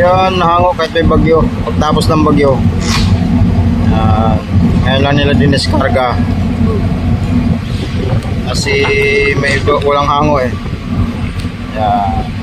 Yan, nahango kahit may bagyo. Pagtapos ng bagyo. Ngayon lang nila diniskarga. Kasi may walang hango eh. Yan.